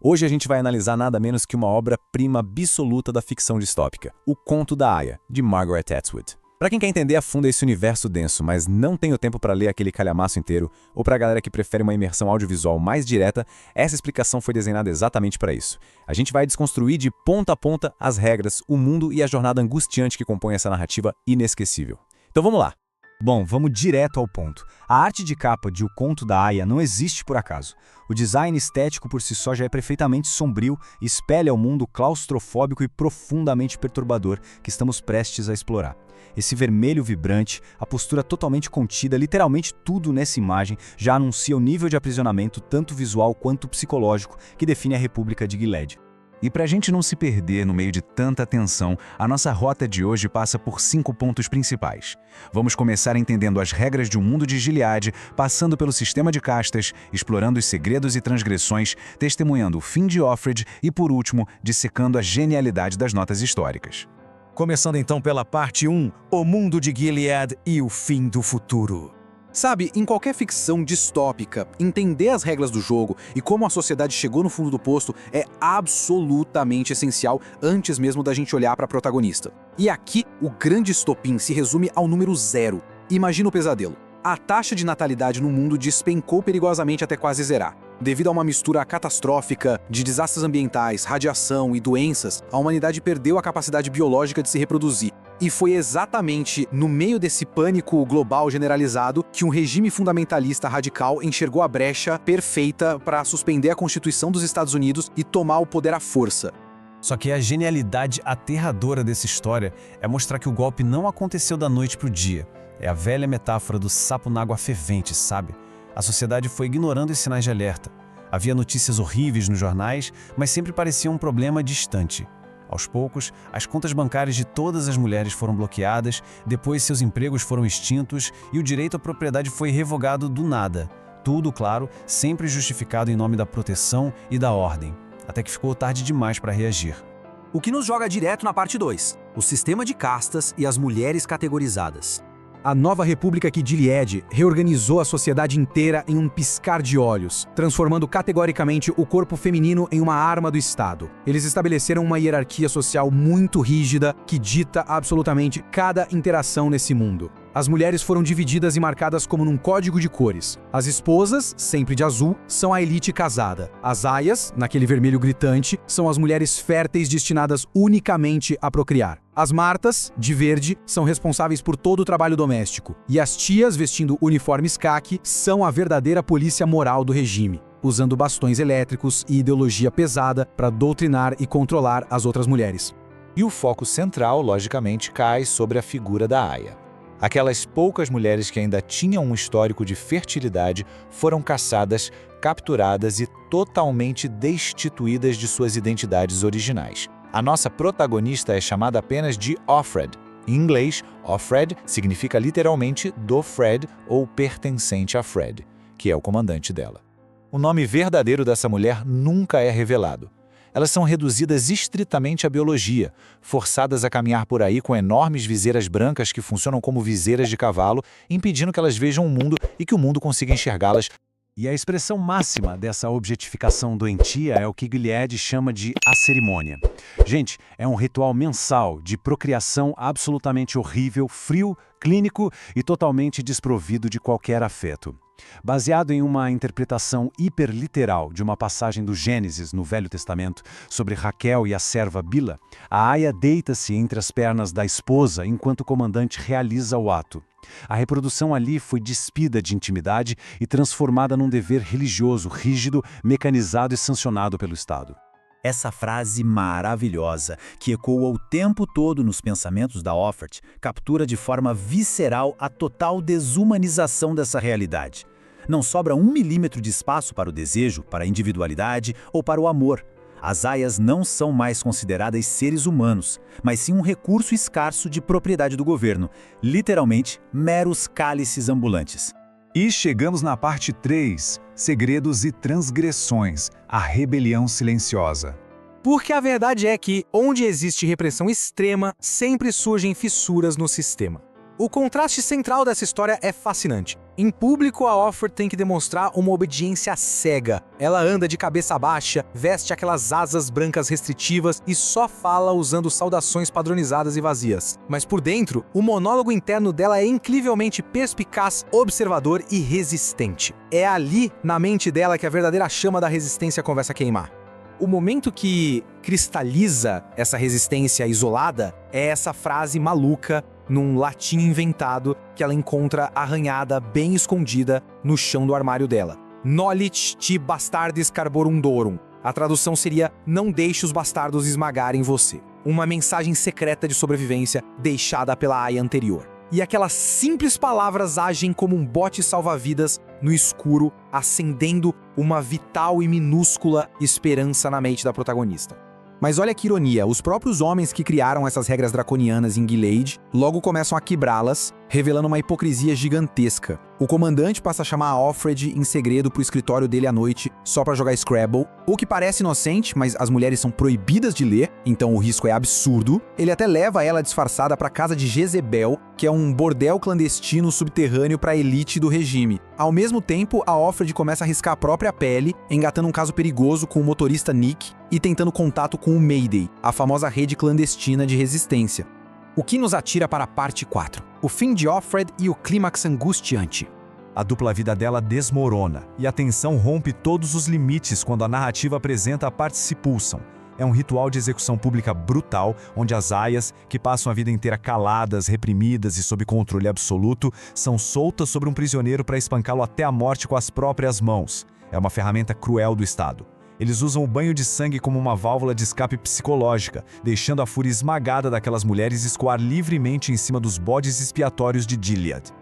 Hoje a gente vai analisar nada menos que uma obra-prima absoluta da ficção distópica, O Conto da Aia, de Margaret Atwood. Para quem quer entender a fundo esse universo denso, mas não tem o tempo para ler aquele calhamaço inteiro, ou para a galera que prefere uma imersão audiovisual mais direta, essa explicação foi desenhada exatamente para isso. A gente vai desconstruir de ponta a ponta as regras, o mundo e a jornada angustiante que compõe essa narrativa inesquecível. Então vamos lá! Bom, vamos direto ao ponto. A arte de capa de O Conto da Aia não existe por acaso. O design estético por si só já é perfeitamente sombrio e espelha o mundo claustrofóbico e profundamente perturbador que estamos prestes a explorar. Esse vermelho vibrante, a postura totalmente contida, literalmente tudo nessa imagem já anuncia o nível de aprisionamento tanto visual quanto psicológico que define a República de Gilead. E para a gente não se perder no meio de tanta tensão, a nossa rota de hoje passa por 5 pontos principais. Vamos começar entendendo as regras de um mundo de Gilead, passando pelo sistema de castas, explorando os segredos e transgressões, testemunhando o fim de Offred e, por último, dissecando a genialidade das notas históricas. Começando então pela parte 1, o mundo de Gilead e o fim do futuro. Sabe, em qualquer ficção distópica, entender as regras do jogo e como a sociedade chegou no fundo do poço é absolutamente essencial antes mesmo da gente olhar para a protagonista. E aqui, o grande estopim se resume ao número 0. Imagina o pesadelo. A taxa de natalidade no mundo despencou perigosamente até quase zerar. Devido a uma mistura catastrófica de desastres ambientais, radiação e doenças, a humanidade perdeu a capacidade biológica de se reproduzir. E foi exatamente no meio desse pânico global generalizado que um regime fundamentalista radical enxergou a brecha perfeita para suspender a Constituição dos Estados Unidos e tomar o poder à força. Só que a genialidade aterradora dessa história é mostrar que o golpe não aconteceu da noite para o dia. É a velha metáfora do sapo na água fervente, sabe? A sociedade foi ignorando os sinais de alerta. Havia notícias horríveis nos jornais, mas sempre parecia um problema distante. Aos poucos, as contas bancárias de todas as mulheres foram bloqueadas, depois seus empregos foram extintos e o direito à propriedade foi revogado do nada. Tudo, claro, sempre justificado em nome da proteção e da ordem. Até que ficou tarde demais para reagir. O que nos joga direto na parte 2, o sistema de castas e as mulheres categorizadas. A nova república que Gilead reorganizou a sociedade inteira em um piscar de olhos, transformando categoricamente o corpo feminino em uma arma do Estado. Eles estabeleceram uma hierarquia social muito rígida que dita absolutamente cada interação nesse mundo. As mulheres foram divididas e marcadas como num código de cores. As esposas, sempre de azul, são a elite casada. As aias, naquele vermelho gritante, são as mulheres férteis destinadas unicamente a procriar. As martas, de verde, são responsáveis por todo o trabalho doméstico. E as tias, vestindo uniformes caqui, são a verdadeira polícia moral do regime, usando bastões elétricos e ideologia pesada para doutrinar e controlar as outras mulheres. E o foco central, logicamente, cai sobre a figura da Aia. Aquelas poucas mulheres que ainda tinham um histórico de fertilidade foram caçadas, capturadas e totalmente destituídas de suas identidades originais. A nossa protagonista é chamada apenas de Offred. Em inglês, Offred significa literalmente do Fred ou pertencente a Fred, que é o comandante dela. O nome verdadeiro dessa mulher nunca é revelado. Elas são reduzidas estritamente à biologia, forçadas a caminhar por aí com enormes viseiras brancas que funcionam como viseiras de cavalo, impedindo que elas vejam o mundo e que o mundo consiga enxergá-las. E a expressão máxima dessa objetificação doentia é o que Gilead chama de a cerimônia. Gente, é um ritual mensal de procriação absolutamente horrível, frio, clínico e totalmente desprovido de qualquer afeto. Baseado em uma interpretação hiperliteral de uma passagem do Gênesis no Velho Testamento sobre Raquel e a serva Bila, a Aia deita-se entre as pernas da esposa enquanto o comandante realiza o ato. A reprodução ali foi despida de intimidade e transformada num dever religioso, rígido, mecanizado e sancionado pelo Estado. Essa frase maravilhosa, que ecoa o tempo todo nos pensamentos da Offred, captura de forma visceral a total desumanização dessa realidade. Não sobra 1 milímetro de espaço para o desejo, para a individualidade ou para o amor. As aias não são mais consideradas seres humanos, mas sim um recurso escasso de propriedade do governo, literalmente meros cálices ambulantes. E chegamos na parte 3, segredos e transgressões, a rebelião silenciosa. Porque a verdade é que, onde existe repressão extrema, sempre surgem fissuras no sistema. O contraste central dessa história é fascinante. Em público, a Offred tem que demonstrar uma obediência cega. Ela anda de cabeça baixa, veste aquelas asas brancas restritivas e só fala usando saudações padronizadas e vazias. Mas por dentro, o monólogo interno dela é incrivelmente perspicaz, observador e resistente. É ali, na mente dela, que a verdadeira chama da resistência começa a queimar. O momento que cristaliza essa resistência isolada é essa frase maluca num latim inventado que ela encontra arranhada bem escondida no chão do armário dela. Nollit ti bastardes carborundorum. A tradução seria: não deixe os bastardos esmagarem você. Uma mensagem secreta de sobrevivência deixada pela Aya anterior. E aquelas simples palavras agem como um bote salva-vidas no escuro, acendendo uma vital e minúscula esperança na mente da protagonista. Mas olha que ironia, os próprios homens que criaram essas regras draconianas em Gilead logo começam a quebrá-las, revelando uma hipocrisia gigantesca. O comandante passa a chamar a Offred em segredo pro escritório dele à noite só pra jogar Scrabble, o que parece inocente, mas as mulheres são proibidas de ler, então o risco é absurdo. Ele até leva ela disfarçada pra casa de Jezebel, que é um bordel clandestino subterrâneo pra elite do regime. Ao mesmo tempo, a Offred começa a arriscar a própria pele, engatando um caso perigoso com o motorista Nick e tentando contato com o Mayday, a famosa rede clandestina de resistência. O que nos atira para a parte 4. O fim de Offred e o clímax angustiante. A dupla vida dela desmorona, e a tensão rompe todos os limites quando a narrativa apresenta a partes se pulsam. É um ritual de execução pública brutal, onde as aias, que passam a vida inteira caladas, reprimidas e sob controle absoluto, são soltas sobre um prisioneiro para espancá-lo até a morte com as próprias mãos. É uma ferramenta cruel do Estado. Eles usam o banho de sangue como uma válvula de escape psicológica, deixando a fúria esmagada daquelas mulheres escoar livremente em cima dos bodes expiatórios de Gilead.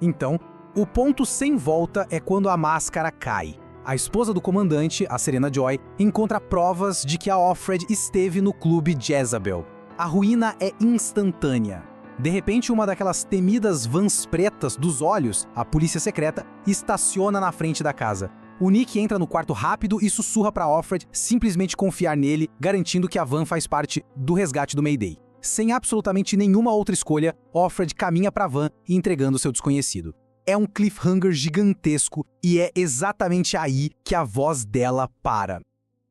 Então, o ponto sem volta é quando a máscara cai. A esposa do comandante, a Serena Joy, encontra provas de que a Offred esteve no clube Jezebel. A ruína é instantânea. De repente, uma daquelas temidas vans pretas dos olhos, a polícia secreta, estaciona na frente da casa. O Nick entra no quarto rápido e sussurra para Offred simplesmente confiar nele, garantindo que a van faz parte do resgate do Mayday. Sem absolutamente nenhuma outra escolha, Offred caminha para a van e entregando seu desconhecido. É um cliffhanger gigantesco e é exatamente aí que a voz dela para.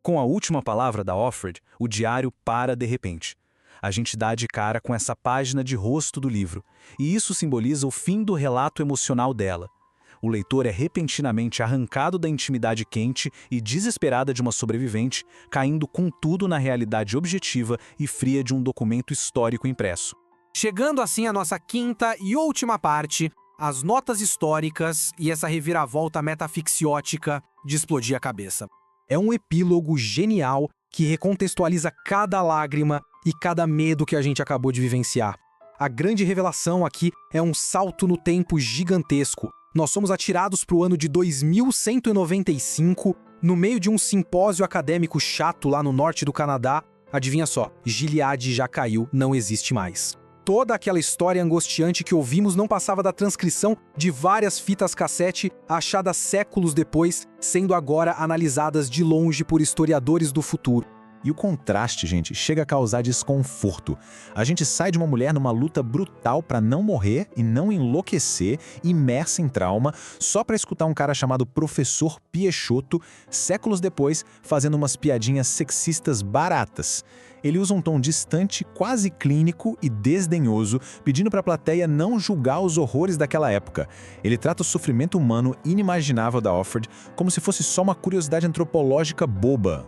Com a última palavra da Offred, o diário para de repente. A gente dá de cara com essa página de rosto do livro, e isso simboliza o fim do relato emocional dela. O leitor é repentinamente arrancado da intimidade quente e desesperada de uma sobrevivente, caindo com tudo na realidade objetiva e fria de um documento histórico impresso. Chegando assim à nossa quinta e última parte, as notas históricas e essa reviravolta metafixiótica de explodir a cabeça. É um epílogo genial que recontextualiza cada lágrima e cada medo que a gente acabou de vivenciar. A grande revelação aqui é um salto no tempo gigantesco. Nós somos atirados para o ano de 2195, no meio de um simpósio acadêmico chato lá no norte do Canadá. Adivinha só, Gilead já caiu, não existe mais. Toda aquela história angustiante que ouvimos não passava da transcrição de várias fitas cassete achadas séculos depois, sendo agora analisadas de longe por historiadores do futuro. E o contraste, gente, chega a causar desconforto. A gente sai de uma mulher numa luta brutal pra não morrer e não enlouquecer, imersa em trauma, só pra escutar um cara chamado Professor Peixoto, séculos depois, fazendo umas piadinhas sexistas baratas. Ele usa um tom distante, quase clínico e desdenhoso, pedindo pra plateia não julgar os horrores daquela época. Ele trata o sofrimento humano inimaginável da Offred como se fosse só uma curiosidade antropológica boba.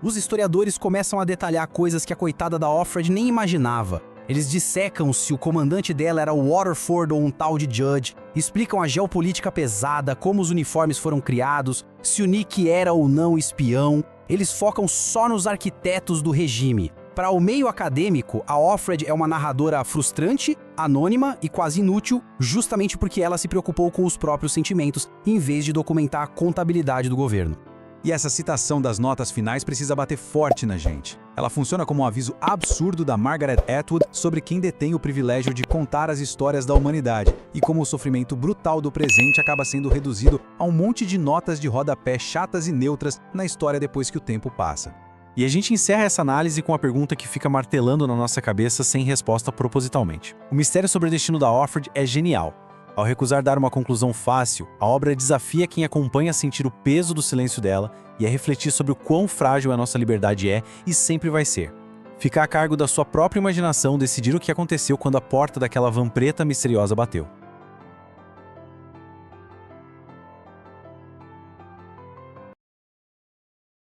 Os historiadores começam a detalhar coisas que a coitada da Offred nem imaginava. Eles dissecam se o comandante dela era o Waterford ou um tal de Judge, explicam a geopolítica pesada, como os uniformes foram criados, se o Nick era ou não espião. Eles focam só nos arquitetos do regime. Para o meio acadêmico, a Offred é uma narradora frustrante, anônima e quase inútil, justamente porque ela se preocupou com os próprios sentimentos, em vez de documentar a contabilidade do governo. E essa citação das notas finais precisa bater forte na gente. Ela funciona como um aviso absurdo da Margaret Atwood sobre quem detém o privilégio de contar as histórias da humanidade e como o sofrimento brutal do presente acaba sendo reduzido a um monte de notas de rodapé chatas e neutras na história depois que o tempo passa. E a gente encerra essa análise com a pergunta que fica martelando na nossa cabeça sem resposta propositalmente. O mistério sobre o destino da Offred é genial. Ao recusar dar uma conclusão fácil, a obra desafia quem acompanha a sentir o peso do silêncio dela e a refletir sobre o quão frágil a nossa liberdade é e sempre vai ser. Fica a cargo da sua própria imaginação decidir o que aconteceu quando a porta daquela van preta misteriosa bateu.